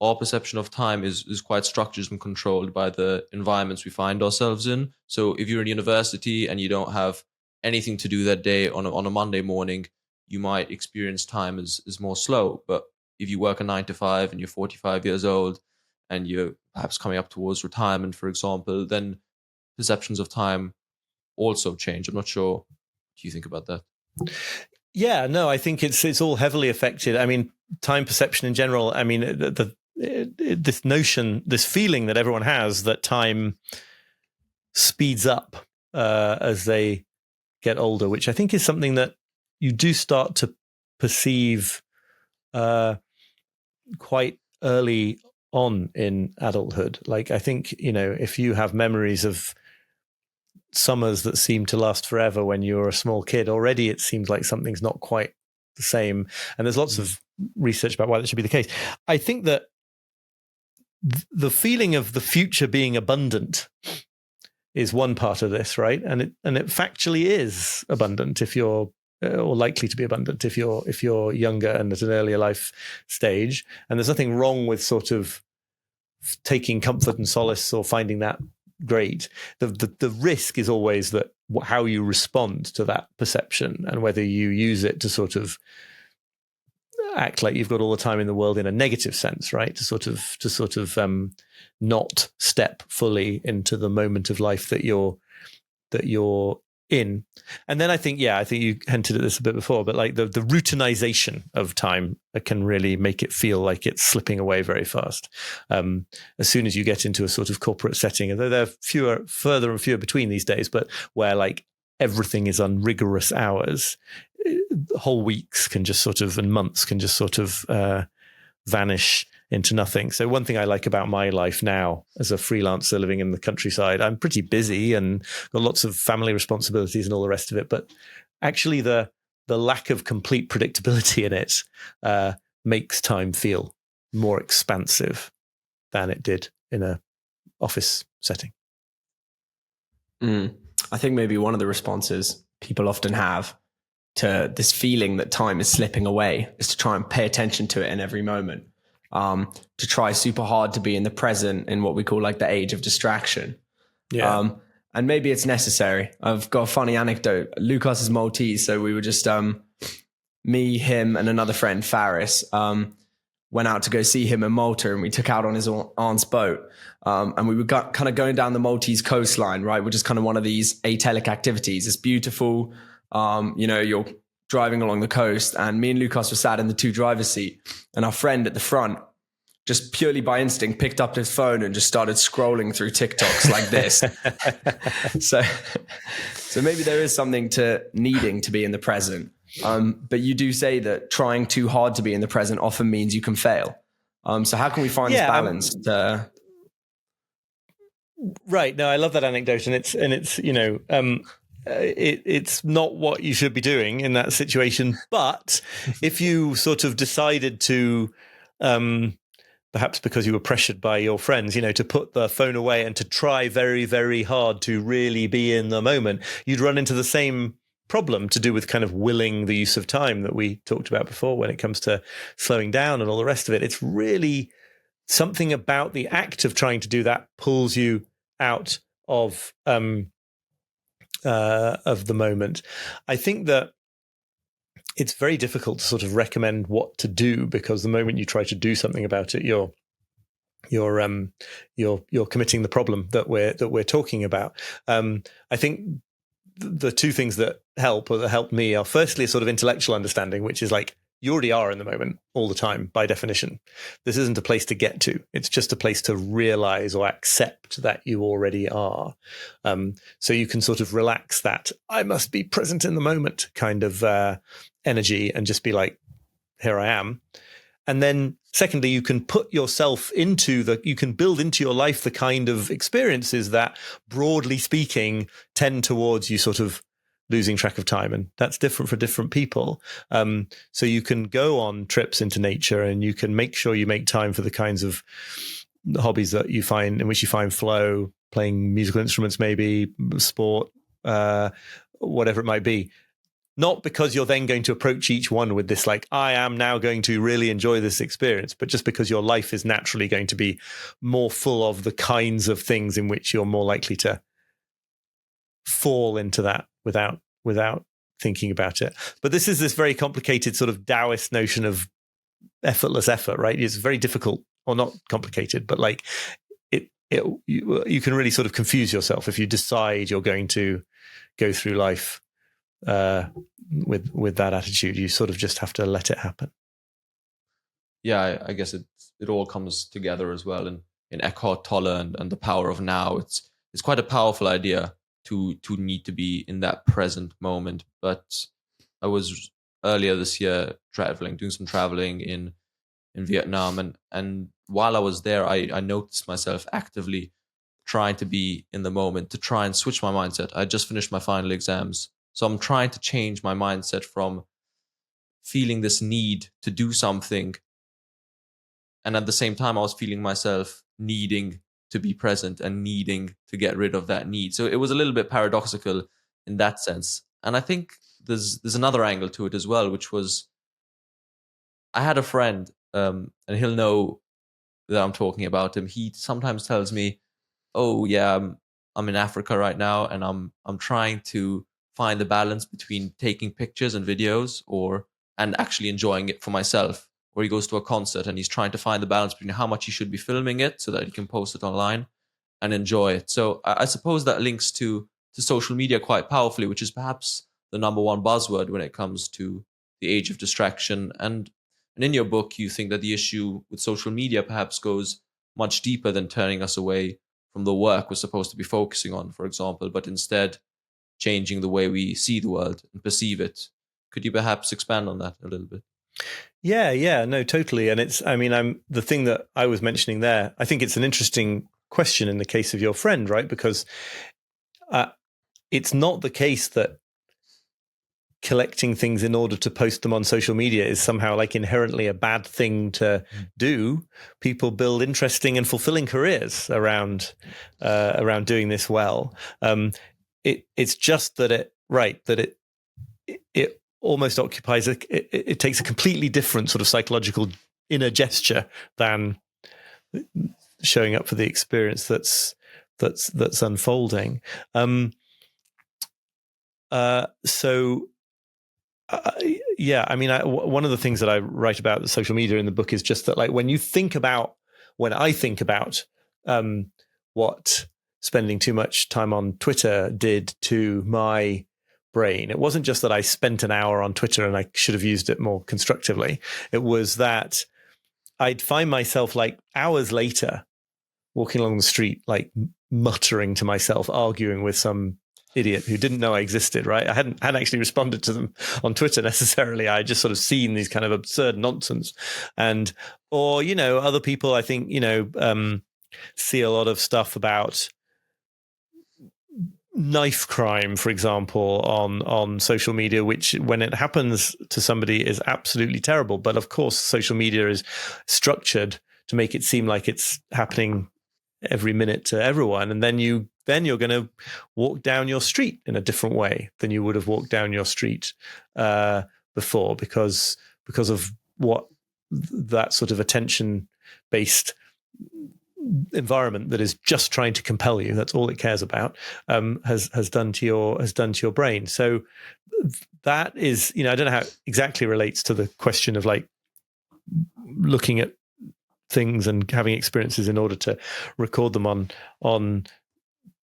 our perception of time is quite structured and controlled by the environments we find ourselves in. So if you're in university and you don't have anything to do that day on a Monday morning, you might experience time as more slow. But if you work a 9 to 5 and you're 45 years old and you're perhaps coming up towards retirement, for example, then perceptions of time also change. I'm not sure what you think about that. Yeah, no, I think it's all heavily affected. I mean, time perception in general. I mean, this notion, this feeling that everyone has that time speeds up as they get older, which I think is something that you do start to perceive quite early on in adulthood. Like, I think, if you have memories of summers that seem to last forever when you were a small kid, already it seems like something's not quite the same. And there's lots of research about why that should be the case. I think that the feeling of the future being abundant is one part of this, right? And it factually is abundant if you're or likely to be abundant if you're younger and at an earlier life stage. And there's nothing wrong with sort of taking comfort and solace or finding that great. The risk is always that how you respond to that perception and whether you use it to sort of act like you've got all the time in the world in a negative sense, right? To sort of not step fully into the moment of life that you're in. And then I think you hinted at this a bit before, but like the routinization of time can really make it feel like it's slipping away very fast. As soon as you get into a sort of corporate setting, although there are further and fewer between these days, but where like everything is on rigorous hours, whole weeks can just sort of, and months can just sort of vanish into nothing. So one thing I like about my life now as a freelancer living in the countryside, I'm pretty busy and got lots of family responsibilities and all the rest of it. But actually the lack of complete predictability in it makes time feel more expansive than it did in a office setting. I think maybe one of the responses people often have to this feeling that time is slipping away is to try and pay attention to it in every moment. To try super hard to be in the present in what we call like the age of distraction. Yeah. And maybe it's necessary. I've got a funny anecdote. Lucas is Maltese. So we were just, me, him, and another friend, Faris, went out to go see him in Malta, and we took out on his aunt's boat. And we were kind of going down the Maltese coastline, right? Which is kind of one of these atelic activities. It's beautiful. You're driving along the coast, and me and Lucas were sat in the two driver's seat, and our friend at the front, just purely by instinct, picked up his phone and just started scrolling through TikToks like this. So maybe there is something to needing to be in the present. But you do say that trying too hard to be in the present often means you can fail. So how can we find this balance? Right. No, I love that anecdote, and it's it's not what you should be doing in that situation. But if you sort of decided to, perhaps because you were pressured by your friends, to put the phone away and to try very, very hard to really be in the moment, you'd run into the same problem to do with kind of willing the use of time that we talked about before when it comes to slowing down and all the rest of it. It's really something about the act of trying to do that pulls you out of the moment. I think that it's very difficult to sort of recommend what to do, because the moment you try to do something about it, you're committing the problem that we're talking about. I think the two things that help, or that help me, are firstly a sort of intellectual understanding, which is like, you already are in the moment all the time by definition. This isn't a place to get to. It's just a place to realize or accept that you already are. So you can sort of relax that I must be present in the moment kind of energy and just be like, here I am. And then secondly, you can put yourself you can build into your life the kind of experiences that, broadly speaking, tend towards you sort of losing track of time. And that's different for different people. So you can go on trips into nature, and you can make sure you make time for the kinds of hobbies that you find, in which you find flow, playing musical instruments, maybe sport, whatever it might be. Not because you're then going to approach each one with this, like, I am now going to really enjoy this experience, but just because your life is naturally going to be more full of the kinds of things in which you're more likely to fall into that without thinking about it. But this is this very complicated sort of Taoist notion of effortless effort, right? It's very difficult, or not complicated, but like you can really sort of confuse yourself if you decide you're going to go through life with that attitude. You sort of just have to let it happen. Yeah, I guess it all comes together as well in Eckhart Tolle and the power of now. It's quite a powerful idea to need to be in that present moment. But I was earlier this year doing some traveling in Vietnam, and while I was there, I noticed myself actively trying to be in the moment, to try and switch my mindset. I just finished my final exams, so I'm trying to change my mindset from feeling this need to do something, and at the same time I was feeling myself needing to be present and needing to get rid of that need. So it was a little bit paradoxical in that sense. And I think there's another angle to it as well, which was, I had a friend, and he'll know that I'm talking about him. He sometimes tells me, oh yeah, I'm in Africa right now, and I'm trying to find the balance between taking pictures and videos and actually enjoying it for myself. Or he goes to a concert and he's trying to find the balance between how much he should be filming it so that he can post it online and enjoy it. So I suppose that links to social media quite powerfully, which is perhaps the number one buzzword when it comes to the age of distraction. And in your book, you think that the issue with social media perhaps goes much deeper than turning us away from the work we're supposed to be focusing on, for example, but instead changing the way we see the world and perceive it. Could you perhaps expand on that a little bit? Yeah, no, totally. And the thing that I was mentioning there, I think it's an interesting question in the case of your friend, right? Because it's not the case that collecting things in order to post them on social media is somehow like inherently a bad thing to do. People build interesting and fulfilling careers around doing this well. It's just that it almost occupies it takes a completely different sort of psychological inner gesture than showing up for the experience that's unfolding. One of the things that I write about social media in the book is just that, like, when I think about what spending too much time on Twitter did to my brain, it wasn't just that I spent an hour on Twitter and I should have used it more constructively. It was that I'd find myself, like, hours later walking along the street, like muttering to myself, arguing with some idiot who didn't know I existed, right? I hadn't actually responded to them on Twitter necessarily. I just sort of seen these kind of absurd nonsense. Or other people, I think, see a lot of stuff about knife crime, for example, on social media, which, when it happens to somebody, is absolutely terrible. But of course, social media is structured to make it seem like it's happening every minute to everyone, and then you're going to walk down your street in a different way than you would have walked down your street before, because of what that sort of attention-based environment that is just trying to compel you, that's all it cares about, has done to your brain. So that is, I don't know how it exactly relates to the question of, like, looking at things and having experiences in order to record them on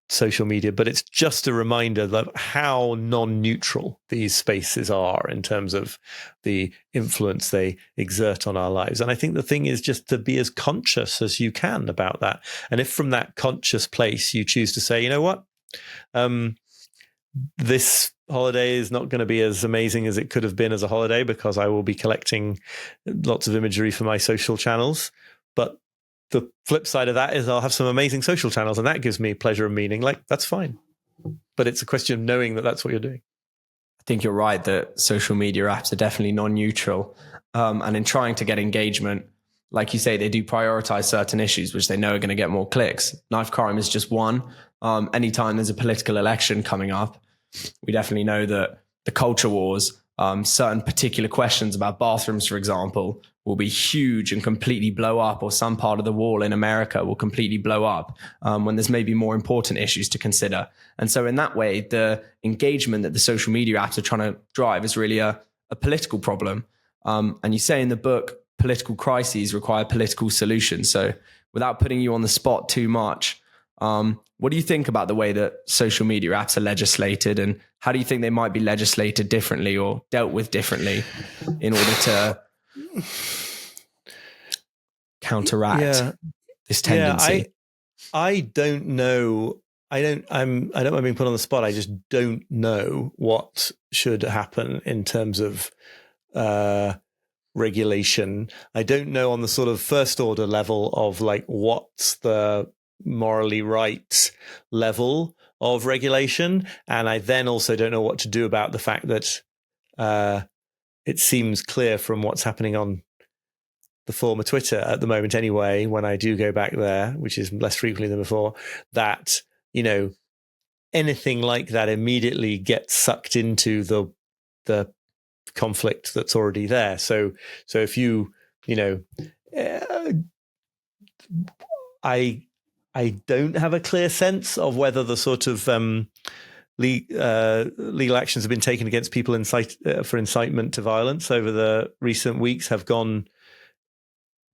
social media, but it's just a reminder of how non-neutral these spaces are in terms of the influence they exert on our lives. And I think the thing is just to be as conscious as you can about that. And if from that conscious place you choose to say, you know what, this holiday is not going to be as amazing as it could have been as a holiday because I will be collecting lots of imagery for my social channels. But the flip side of that is I'll have some amazing social channels, and that gives me pleasure and meaning. Like, that's fine. But it's a question of knowing that that's what you're doing. I think you're right that social media apps are definitely non-neutral. And in trying to get engagement, like you say, they do prioritize certain issues, which they know are going to get more clicks. Knife crime is just one. Anytime there's a political election coming up, we definitely know that the culture wars, certain particular questions about bathrooms, for example, will be huge and completely blow up, or some part of the wall in America will completely blow up when there's maybe more important issues to consider. And so in that way, the engagement that the social media apps are trying to drive is really a political problem. And you say in the book, political crises require political solutions. So without putting you on the spot too much, what do you think about the way that social media apps are legislated, and how do you think they might be legislated differently or dealt with differently in order to counteract this tendency? I don't know. I don't mind being put on the spot. I just don't know what should happen in terms of regulation. I don't know on the sort of first order level of like what's the morally right level of regulation, and I then also don't know what to do about the fact that it seems clear from what's happening on the former Twitter at the moment anyway, when I do go back there, which is less frequently than before, that, you know, anything like that immediately gets sucked into the conflict that's already there. So if you know, I don't have a clear sense of whether the sort of legal actions have been taken against people for incitement to violence over the recent weeks have gone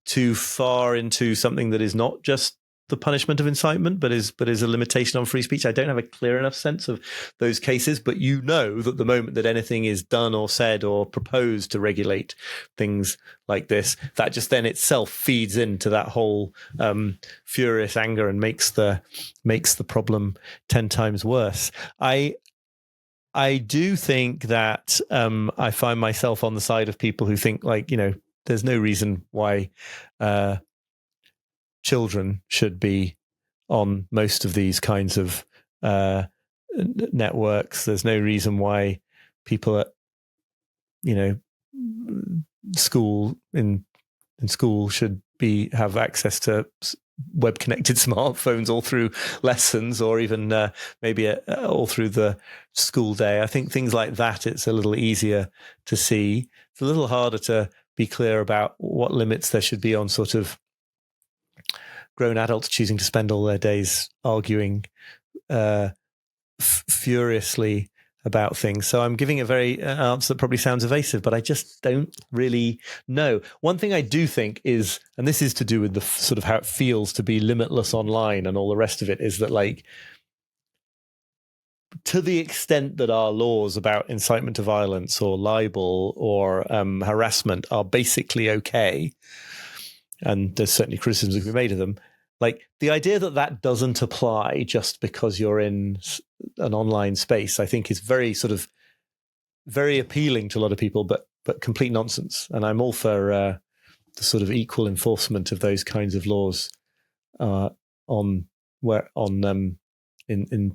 too far into something that is not just the punishment of incitement, but is a limitation on free speech. I don't have a clear enough sense of those cases, but you know that the moment that anything is done or said or proposed to regulate things like this, that just then itself feeds into that whole furious anger and makes the problem 10 times worse. I do think that I find myself on the side of people who think, like, you know, there's no reason why children should be on most of these kinds of networks. There's no reason why people at, you know, school should have access to web connected smartphones all through lessons, or even maybe all through the school day. I think things like that, it's a little easier to see. It's a little harder to be clear about what limits there should be on sort of grown adults choosing to spend all their days arguing furiously about things. So I'm giving a very answer that probably sounds evasive, but I just don't really know. One thing I do think is, and this is to do with the sort of how it feels to be limitless online and all the rest of it, is that, like, to the extent that our laws about incitement to violence or libel or harassment are basically okay, and there's certainly criticisms that can be made of them, like, the idea that that doesn't apply just because you're in an online space, I think is very appealing to a lot of people, but complete nonsense. And I'm all for the sort of equal enforcement of those kinds of laws in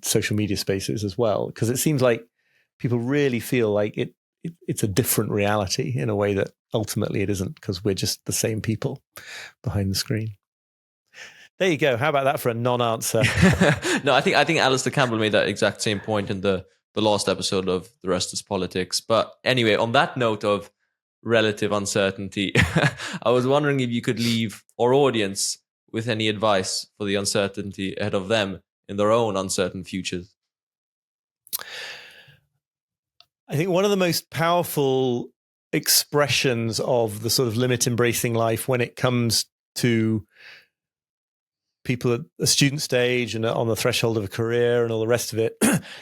social media spaces as well, because it seems like people really feel like it's a different reality in a way that ultimately it isn't, because we're just the same people behind the screen. There you go. How about that for a non-answer? No, I think Alistair Campbell made that exact same point in the last episode of The Rest is Politics. But anyway, on that note of relative uncertainty, I was wondering if you could leave our audience with any advice for the uncertainty ahead of them in their own uncertain futures. I think one of the most powerful expressions of the sort of limit embracing life when it comes to people at the student stage and on the threshold of a career and all the rest of it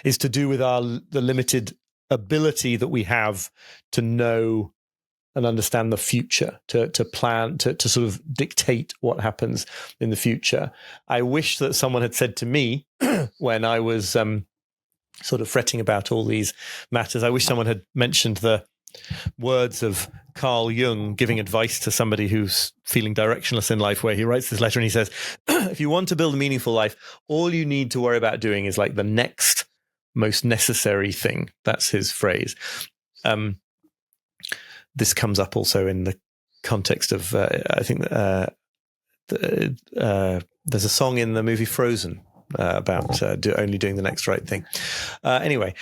is to do with the limited ability that we have to know and understand the future, to plan, to sort of dictate what happens in the future. I wish that someone had said to me when I was sort of fretting about all these matters, I wish someone had mentioned the words of Carl Jung giving advice to somebody who's feeling directionless in life, where he writes this letter and he says, if you want to build a meaningful life, all you need to worry about doing is like the next most necessary thing. That's his phrase. This comes up also in the context of, I think there's a song in the movie Frozen about only doing the next right thing. Anyway,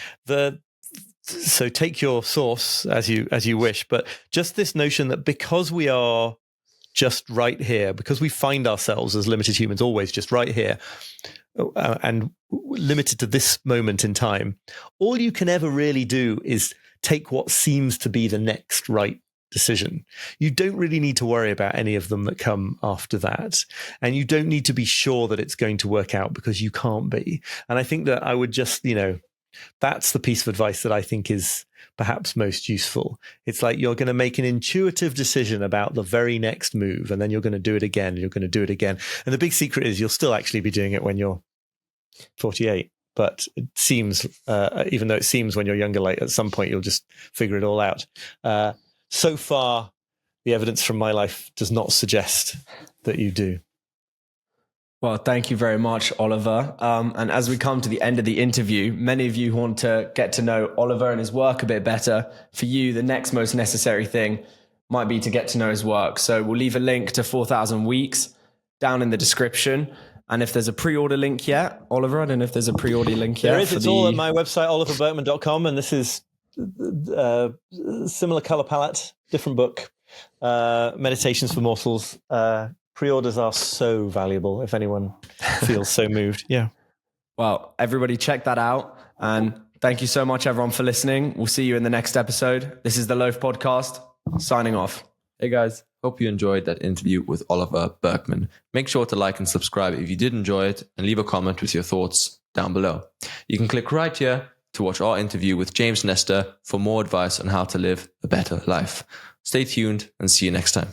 so take your source as you wish, but just this notion that because we are just right here, because we find ourselves as limited humans always just right here, and limited to this moment in time, all you can ever really do is take what seems to be the next right decision. You don't really need to worry about any of them that come after that. And you don't need to be sure that it's going to work out, because you can't be. And I think that I would just, that's the piece of advice that I think is perhaps most useful. It's like you're going to make an intuitive decision about the very next move, and then you're going to do it again, and you're going to do it again. And the big secret is you'll still actually be doing it when you're 48. But it seems, even though it seems when you're younger, like at some point you'll just figure it all out. So far, the evidence from my life does not suggest that you do. Well, thank you very much, Oliver. And as we come to the end of the interview, many of you want to get to know Oliver and his work a bit better. For you, the next most necessary thing might be to get to know his work. So we'll leave a link to 4,000 Weeks down in the description. And if there's a pre-order link yet, Oliver, I don't know if there's a pre-order link yet. There is. It's all at my website, oliverburkeman.com. And this is similar color palette, different book, Meditations for Mortals. Pre-orders are so valuable if anyone feels so moved. Yeah. Well, everybody check that out. And thank you so much, everyone, for listening. We'll see you in the next episode. This is the Loaf Podcast, signing off. Hey guys, hope you enjoyed that interview with Oliver Burkeman. Make sure to like and subscribe if you did enjoy it, and leave a comment with your thoughts down below. You can click right here to watch our interview with James Nestor for more advice on how to live a better life. Stay tuned and see you next time.